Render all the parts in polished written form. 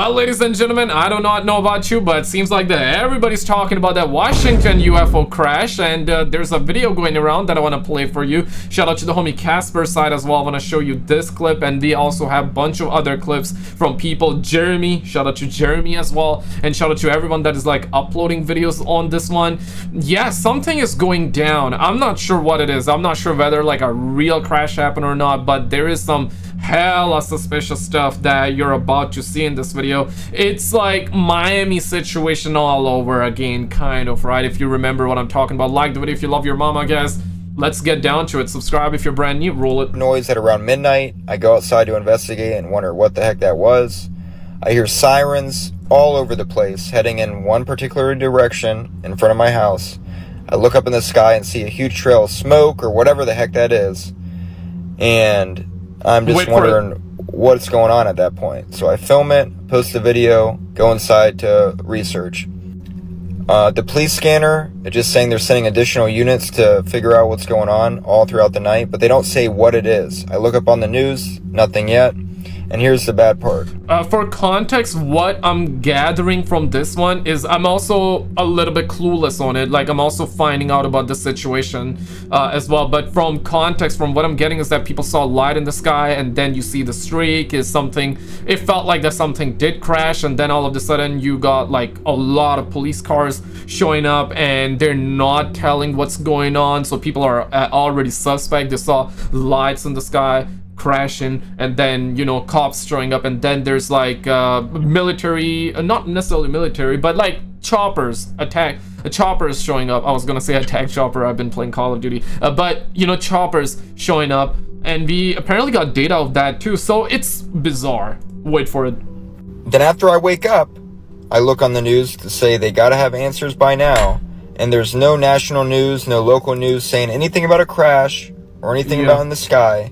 Well, ladies and gentlemen, I do not know about you, but it seems like that everybody's talking about that Washington UFO crash, and there's a video going around that I want to play for you. Shout out to the homie Caspersight as well. I want to show you this clip, and we also have a bunch of other clips from people. Jeremy, shout out to Jeremy as well, and shout out to everyone that is like uploading videos on this one. Yeah, something is going down. I'm not sure what it is. I'm not sure whether like a real crash happened or not, but there is some hella suspicious stuff that you're about to see in this video. It's like Miami situation all over again, kind of, right? If you remember what I'm talking about. Like the video if you love your mama, guys. Let's get down to it. Subscribe if you're brand new. Roll it. Noise at around midnight. I go outside to investigate and wonder what the heck that was. I hear sirens all over the place heading in one particular direction in front of my house. I look up in the sky and see a huge trail of smoke or whatever the heck that is, and I'm just wondering what's going on at that point. So I film it, post the video, go inside to research. The police scanner is just saying they're sending additional units to figure out what's going on all throughout the night, but they don't say what it is. I look up on the news, nothing yet. And here's the bad part. For context, what I'm gathering from this one is I'm also a little bit clueless on it. Like, I'm also finding out about the situation as well. But from context, from what I'm getting is that people saw light in the sky, and then you see the streak is something. It felt like that something did crash, and then all of a sudden you got like a lot of police cars showing up, and they're not telling what's going on. So people are already suspect. They saw lights in the sky crashing, and then, you know, cops showing up, and then there's like military, not necessarily military, but like choppers, choppers showing up. I was gonna say attack chopper, I've been playing Call of Duty, but you know, choppers showing up, and we apparently got data of that too, so it's bizarre. Wait for it. Then after I wake up, I look on the news to say they gotta have answers by now, and there's no national news, no local news saying anything about a crash or anything about in the sky.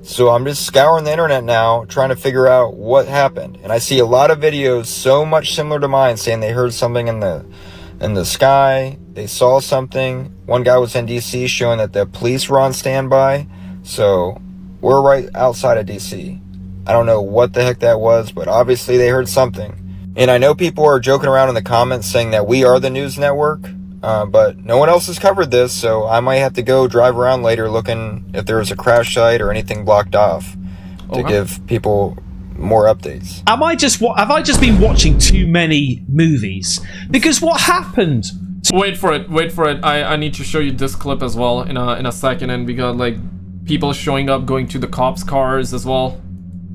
So I'm just scouring the internet now, trying to figure out what happened. And I see a lot of videos so much similar to mine saying they heard something in the sky, they saw something. One guy was in DC showing that the police were on standby. So we're right outside of DC. I don't know what the heck that was, but obviously they heard something. And I know people are joking around in the comments saying that we are the news network. But no one else has covered this, so I might have to go drive around later looking if there was a crash site or anything blocked off to give people more updates. Have I just been watching too many movies? Because what happened? Wait for it. I need to show you this clip as well in a second, and we got like people showing up, going to the cops' cars as well.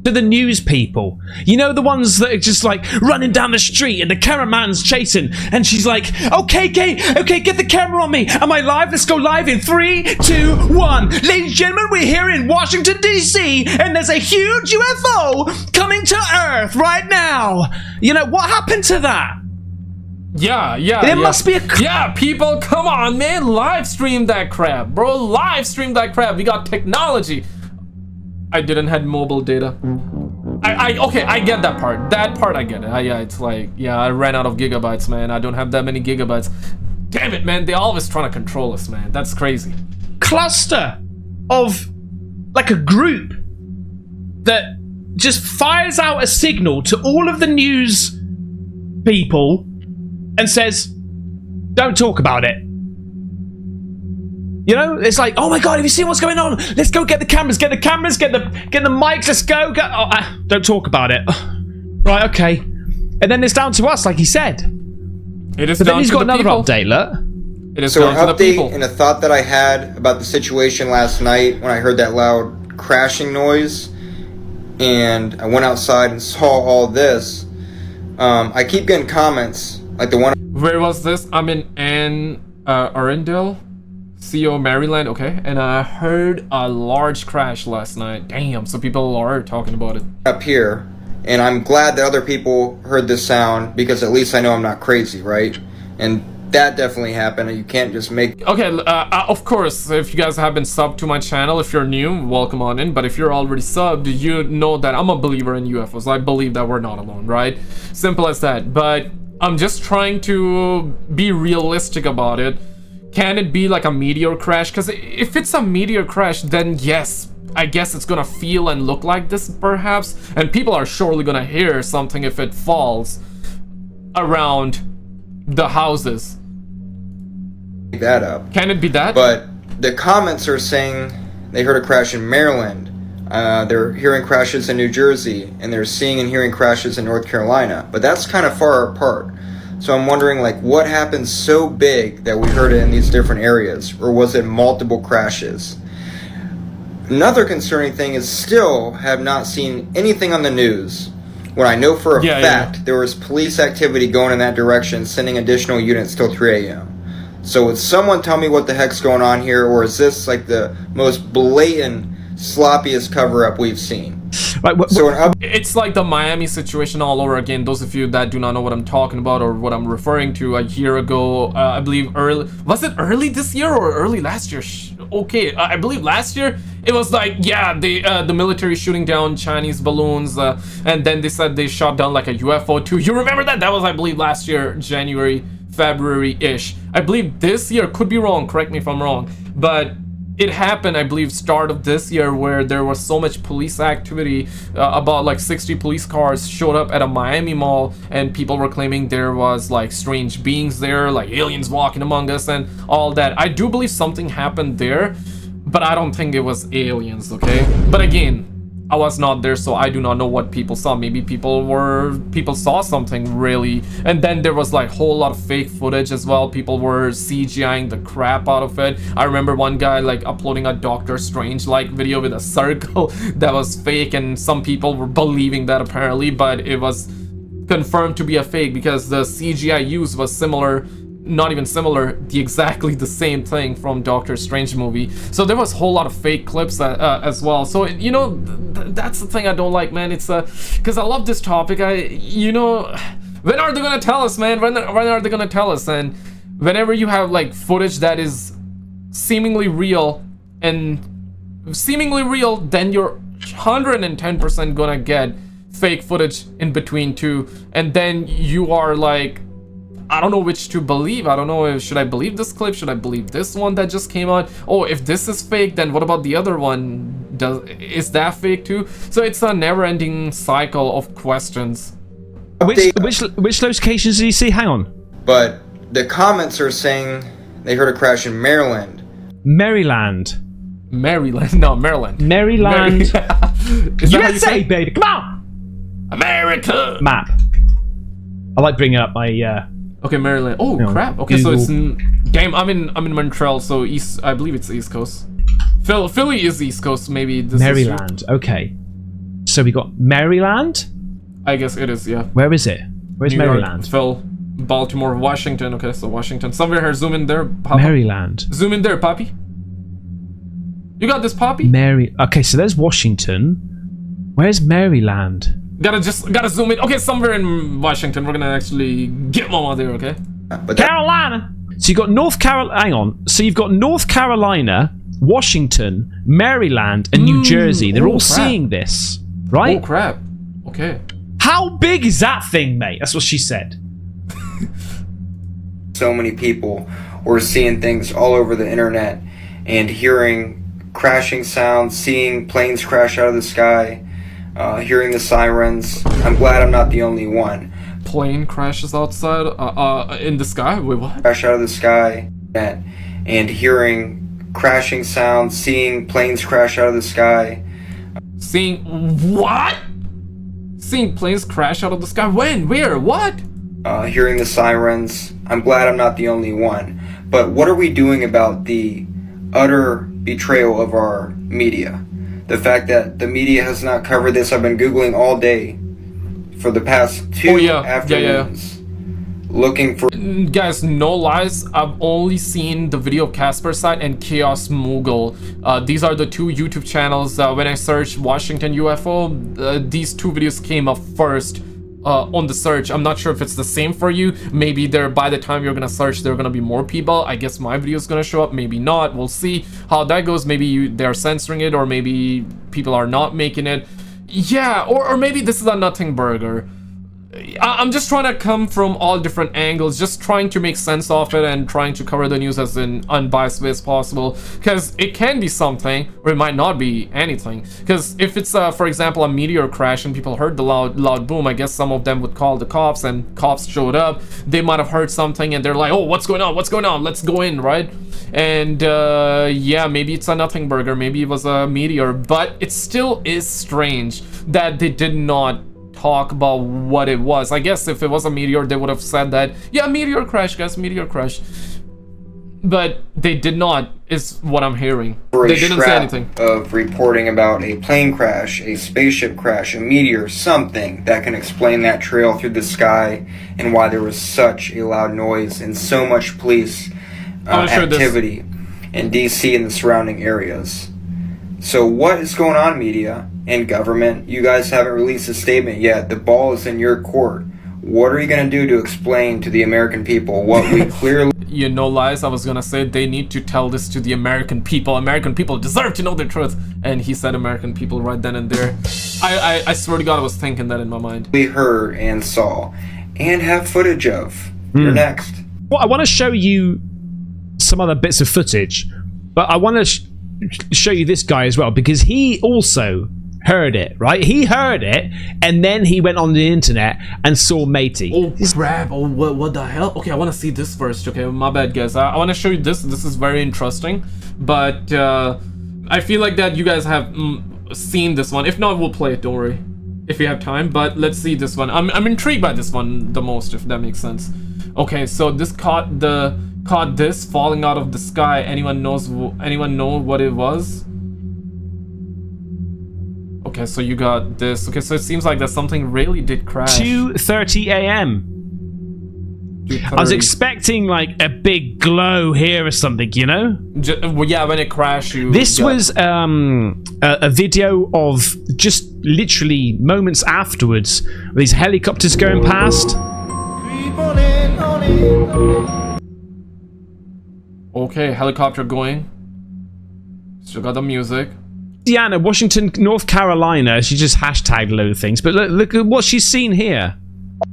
To the news people, you know, the ones that are just like running down the street and the cameraman's chasing, and she's like, okay, get the camera on me. Am I live? Let's go live in 3, 2, 1. Ladies and gentlemen, we're here in Washington DC, and there's a huge UFO coming to Earth right now. You know, what happened to that? Yeah. There must be a... Yeah, people, come on, man. Live stream that crap, bro. Live stream that crap. We got technology. I didn't have mobile data. Okay, I get that part. That part I get it. Yeah, it's like, yeah, I ran out of gigabytes, man. I don't have that many gigabytes. Damn it, man. They're always trying to control us, man. That's crazy. Cluster of like a group that just fires out a signal to all of the news people and says, don't talk about it. You know, it's like, oh my god, have you seen what's going on? Let's go get the cameras, get the mics, let's go. Don't talk about it. Right, okay. And then it's down to us, like he said. It is. But then he's got another people. update, look. It is so down an to the people. update and a thought that I had about the situation last night when I heard that loud crashing noise, and I went outside and saw all this. I keep getting comments like the one. Where was this? I'm in Arundel. CO Maryland, okay, and I heard a large crash last night. Damn, so people are talking about it up here, and I'm glad that other people heard this sound, because at least I know I'm not crazy, right? And that definitely happened. You can't just make... Okay, of course, if you guys have been subbed to my channel, if you're new, welcome on in, but if you're already subbed, you know that I'm a believer in UFOs. I believe that we're not alone, right? Simple as that. But I'm just trying to be realistic about it. Can it be like a meteor crash? Because if it's a meteor crash, then yes, I guess it's gonna feel and look like this perhaps, and people are surely gonna hear something if it falls around the houses. That up. Can it be that? But the comments are saying they heard a crash in Maryland. They're hearing crashes in New Jersey, and they're seeing and hearing crashes in North Carolina. But that's kind of far apart. So I'm wondering, like, what happened so big that we heard it in these different areas? Or was it multiple crashes? Another concerning thing is still have not seen anything on the news when I know for a fact there was police activity going in that direction, sending additional units till 3 a.m. So would someone tell me what the heck's going on here, or is this like the most blatant, sloppiest cover-up we've seen? Right, it's like the Miami situation all over again. Those of you that do not know what I'm talking about or what I'm referring to, a year ago, I believe was it early this year or early last year? Okay, I believe last year it was like, yeah, the military shooting down Chinese balloons, and then they said they shot down like a UFO too. You remember that? That was, I believe, last year, January, February-ish. I believe this year, could be wrong, correct me if I'm wrong, but it happened, I believe, start of this year, where there was so much police activity, about like 60 police cars showed up at a Miami mall, and people were claiming there was like strange beings there, like aliens walking among us and all that. I do believe something happened there, but I don't think it was aliens, okay? But again, I was not there, so I do not know what people saw. Maybe people saw something really, and then there was like whole lot of fake footage as well. People were CGIing the crap out of it. I remember one guy like uploading a Doctor Strange like video with a circle that was fake, and some people were believing that apparently, but it was confirmed to be a fake because the CGI used was similar, not even similar, exactly the same thing from Doctor Strange movie. So there was a whole lot of fake clips as well. So, you know, that's the thing I don't like, man. It's because I love this topic. You know, when are they gonna tell us, man? When are they gonna tell us? And whenever you have like footage that is seemingly real, then you're 110% gonna get fake footage in between too, and then you are like, I don't know which to believe. I don't know if should I believe this clip, should I believe this one that just came out? Oh, if this is fake, then what about the other one? Is that fake too? So it's a never-ending cycle of questions. Which locations did you see? Hang on. But the comments are saying they heard a crash in Maryland. Maryland. No, Maryland. Maryland. USA, baby. Come on. America. Map. I like bringing up my. Okay, Maryland. Oh crap. Okay, Google. So it's damn. I'm in Montreal, so east. I believe it's East Coast. Philly is East Coast. Maybe this Maryland. Okay. So we got Maryland. I guess it is. Yeah. Where is it? Where's New Maryland? York, Phil, Baltimore, Washington. Okay, so Washington. Somewhere here. Zoom in there, Papa. Maryland. Zoom in there, Poppy. You got this, Poppy? Okay, so there's Washington. Where's Maryland? Gotta zoom in. Okay, somewhere in Washington. We're gonna actually get Mama there, okay? Carolina. So you got North Carolina. Hang on. So you've got North Carolina, Washington, Maryland, and New Jersey. They're all seeing this, right? Oh crap. Okay. How big is that thing, mate? That's what she said. So many people were seeing things all over the internet and hearing crashing sounds, seeing planes crash out of the sky. Hearing the sirens. I'm glad I'm not the only one. Plane crashes outside, in the sky? Wait, what? Crash out of the sky, and hearing crashing sounds, seeing planes crash out of the sky. Seeing what? Seeing planes crash out of the sky? When? Where? What? Hearing the sirens. I'm glad I'm not the only one. But what are we doing about the utter betrayal of our media? The fact that the media has not covered this. I've been Googling all day for the past two afternoons. Looking for... Guys, no lies. I've only seen the video of Caspersight and Chaos Moogle. These are the two YouTube channels. When I searched Washington UFO, these two videos came up first on the search. I'm not sure if it's the same for you. Maybe by the time you're gonna search, there are gonna be more people. I guess my video is gonna show up, maybe not. We'll see how that goes. Maybe they're censoring it, or maybe people are not making it. Yeah, or maybe this is a nothing burger. I'm just trying to come from all different angles, just trying to make sense of it and trying to cover the news as an unbiased way as possible, because it can be something or it might not be anything. Because if it's for example a meteor crash and people heard the loud boom, I guess some of them would call the cops, and cops showed up. They might have heard something and they're like, oh, what's going on, let's go in, right? And yeah, maybe it's a nothing burger, maybe it was a meteor, but it still is strange that they did not talk about what it was. I guess if it was a meteor, they would have said that, yeah, meteor crash, guys, meteor crash. But they did not, is what I'm hearing. They didn't say anything. Of reporting about a plane crash, a spaceship crash, a meteor, something that can explain that trail through the sky and why there was such a loud noise and so much police activity in DC and the surrounding areas. So what is going on, media and government? You guys haven't released a statement yet. The ball is in your court. What are you going to do to explain to the American people what we clearly... You know, lies, I was going to say they need to tell this to the American people. American people deserve to know the truth. And he said American people right then and there. I swear to God, I was thinking that in my mind. We heard and saw and have footage of. You're next. Well, I want to show you some other bits of footage, but I want to show you this guy as well, because he also heard it, right? He heard it, and then he went on the internet and saw Matey. Oh crap, oh what the hell? Okay, I want to see this first. Okay, my bad guys, I want to show you this. This is very interesting, but I feel like that you guys have seen this one. If not, we'll play it, don't worry, if you have time. But let's see this one. I'm intrigued by this one the most, if that makes sense. Okay, so this caught this falling out of the sky. Anyone know what it was? Okay, so you got this. Okay, so it seems like that something really did crash. 2:30 a.m. I was expecting like a big glow here or something, you know? Well, yeah, when it crashed, This was a video of just literally moments afterwards. These helicopters going past. Okay, helicopter going. Still got the music. Deanna, Washington, North Carolina. She just hashtagged a load of things, but look at what she's seen here.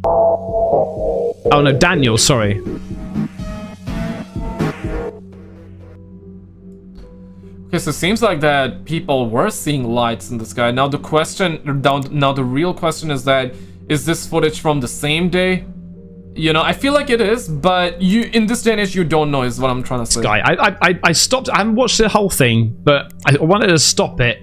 Oh no, Daniel, sorry. Okay, so it seems like that people were seeing lights in the sky. Now the question, now the real question is that, is this footage from the same day? You know, I feel like it is, but you, in this day and age, you don't know, is what I'm trying to say. Guy, I stopped. I haven't watched the whole thing, but I wanted to stop it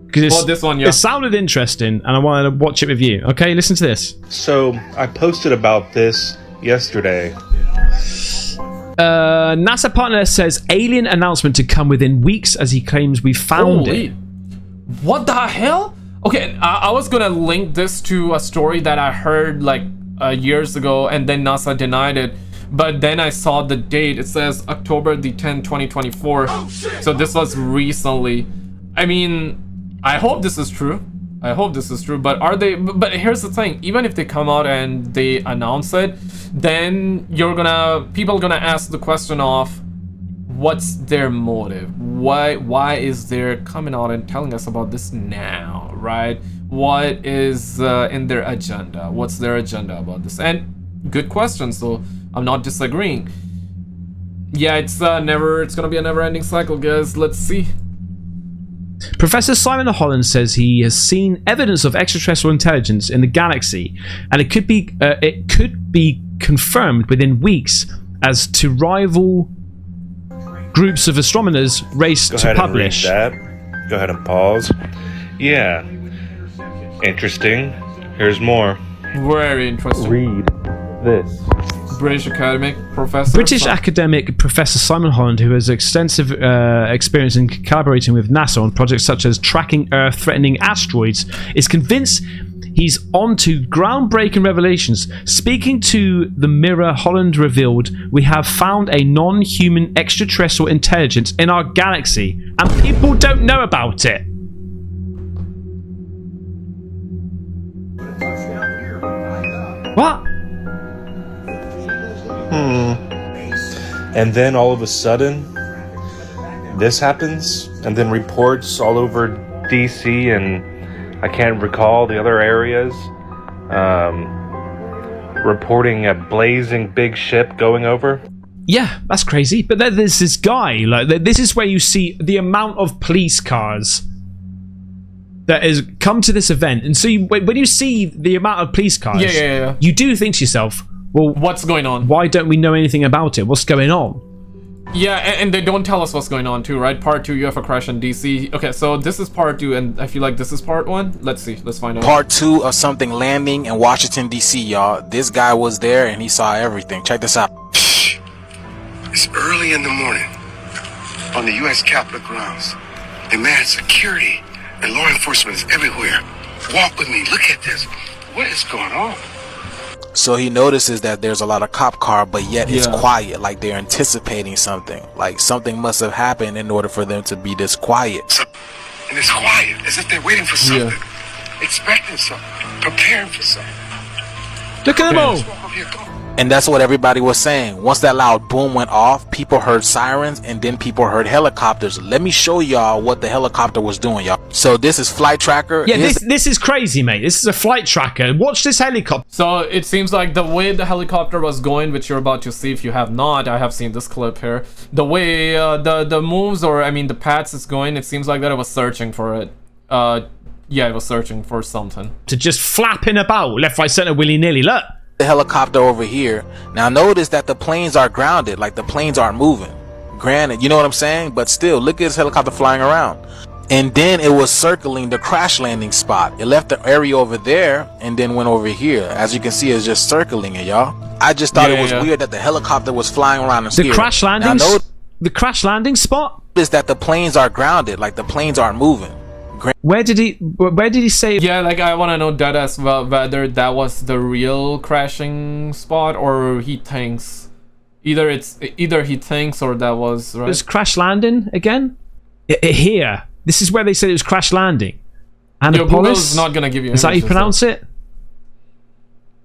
because this one, yeah, it sounded interesting, and I wanted to watch it with you. Okay, listen to this. So I posted about this yesterday. NASA partner says alien announcement to come within weeks, as he claims we found it. What the hell? Okay, I was gonna link this to a story that I heard like years ago, and then NASA denied it, but then I saw the date. It says October the 10th, 2024. So this was recently. I mean, I hope this is true. I hope this is true, but are they? But here's the thing: even if they come out and they announce it, then people are gonna ask the question of, what's their motive? Why is there coming out and telling us about this now, right? What is in their agenda? What's their agenda about this? And good question, so I'm not disagreeing. Yeah, it's gonna be a never-ending cycle, guys. Let's see. Professor Simon Holland says he has seen evidence of extraterrestrial intelligence in the galaxy, and it could be confirmed within weeks as to rival groups of astronomers race to publish. Go ahead and read that. Go ahead and pause. Yeah. Interesting. Here's more. Very interesting. Read this. British academic professor. British academic Professor Simon Holland, who has extensive experience in collaborating with NASA on projects such as tracking Earth-threatening asteroids, is convinced he's on to groundbreaking revelations. Speaking to the Mirror, Holland revealed, "We have found a non-human extraterrestrial intelligence in our galaxy, and people don't know about it." What? And then all of a sudden, this happens, and then reports all over DC, and I can't recall the other areas. reporting a blazing big ship going over. Yeah, that's crazy. But then there's this guy. Like, this is where you see the amount of police cars that has come to this event. And so when you see the amount of police cars, you do think to yourself, well, what's going on? Why don't we know anything about it? What's going on? Yeah, and they don't tell us what's going on too, right? Part 2, UFO crash in DC. Okay, so this is part 2, and I feel like this is part 1. Let's see. Let's find out. Part 2 of something landing in Washington, D.C., y'all. This guy was there, and he saw everything. Check this out. It's early in the morning on the U.S. Capitol grounds. The man, security and law enforcement is everywhere. Walk with me. Look at this. What is going on? So he notices that there's a lot of cop car, but yet it's quiet, like they're anticipating something. Like something must have happened in order for them to be this quiet. And it's quiet, as if they're waiting for something, expecting something, preparing for something. Look at them all. And that's what everybody was saying. Once that loud boom went off, people heard sirens, and then people heard helicopters. Let me show y'all what the helicopter was doing, y'all. So this is flight tracker. Yeah, this is crazy, mate. This is a flight tracker. Watch this helicopter. So it seems like the way the helicopter was going, which you're about to see if you have not, I have seen this clip here. The way the moves, or I mean the paths is going, it seems like that it was searching for it. Yeah, it was searching for something. To just flapping about left, right, center, willy-nilly. Look. The helicopter over here. Now notice that the planes are grounded, like the planes aren't moving. Granted, you know what I'm saying? But still, look at this helicopter flying around. And then it was circling the crash landing spot. It left the area over there and then went over here. As you can see, it's just circling it, y'all. I just thought it was weird that the helicopter was flying around in the crash landing. The crash landing spot is that the planes are grounded, like the planes aren't moving. Where did he say? Yeah, like I want to know that as well, whether that was the real crashing spot or he thinks either he thinks or that was right. There's crash landing again here. This is where they said it was crash landing. Google's not gonna give you. Is that how you pronounce it?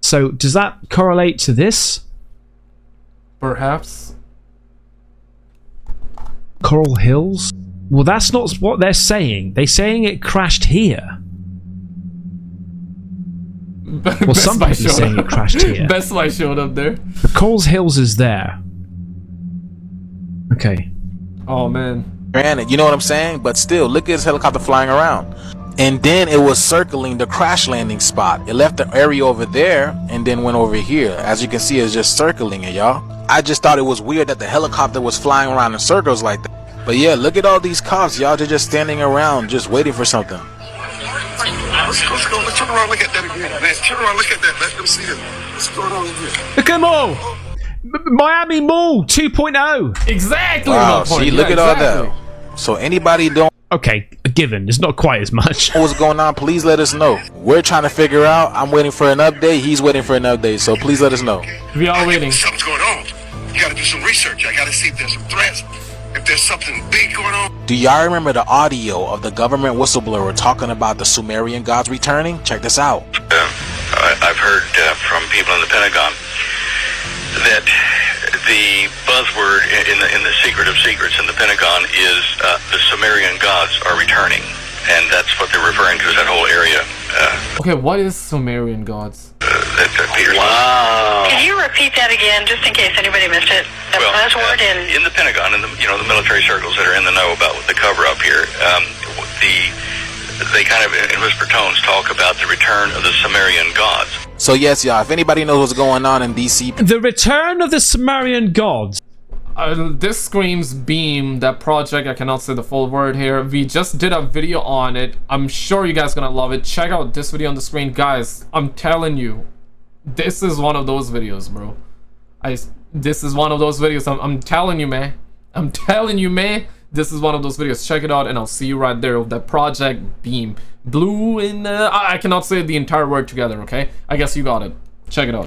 So does that correlate to this? Perhaps. Coral Hills. Well, that's not what they're saying. They're saying it crashed here. Well, somebody's saying it crashed here. Best Buy showed up there. The Coral Hills is there. Okay. Oh, man. Granted, you know what I'm saying? But still, look at this helicopter flying around. And then it was circling the crash landing spot. It left the area over there and then went over here. As you can see, it's just circling it, y'all. I just thought it was weird that the helicopter was flying around in circles like that. But yeah, look at all these cops, y'all. They're just standing around, just waiting for something. Let's go. Let's turn around, look at that again. Man, turn around, look at that. Let them see this. What's going on here? Look at them all. Miami Mall 2.0. Exactly. Wow, see, look at all that. So anybody don't... Okay, a given. It's not quite as much. What's going on? Please let us know. We're trying to figure out. I'm waiting for an update. He's waiting for an update. So please let us know. We are waiting. Something's going on. You got to do some research. I got to see if there's some threats. If there's something big going on. Do y'all remember the audio of the government whistleblower talking about the Sumerian gods returning? Check this out. I've heard from people in the Pentagon that the buzzword in the secret of secrets in the Pentagon is the Sumerian gods are returning, and that's what they're referring to as that whole area. Okay, what is Sumerian gods? Wow. Can you repeat that again, just in case anybody missed it? The buzzword in the Pentagon, in the the military circles that are in the know about the cover-up here, they kind of in whisper tones talk about the return of the Sumerian gods. So yes, y'all, if anybody knows what's going on in DC, the return of the Sumerian gods. This screams Beam, that project. I cannot say the full word here. We just did a video on it. I'm sure you guys gonna love it. Check out this video on the screen, guys. I'm telling you, this is one of those videos, bro. This is one of those videos. I'm telling you, man. I'm telling you, man. This is one of those videos. Check it out, and I'll see you right there with that project Beam. Blue in I cannot say the entire word together, okay? I guess you got it. Check it out.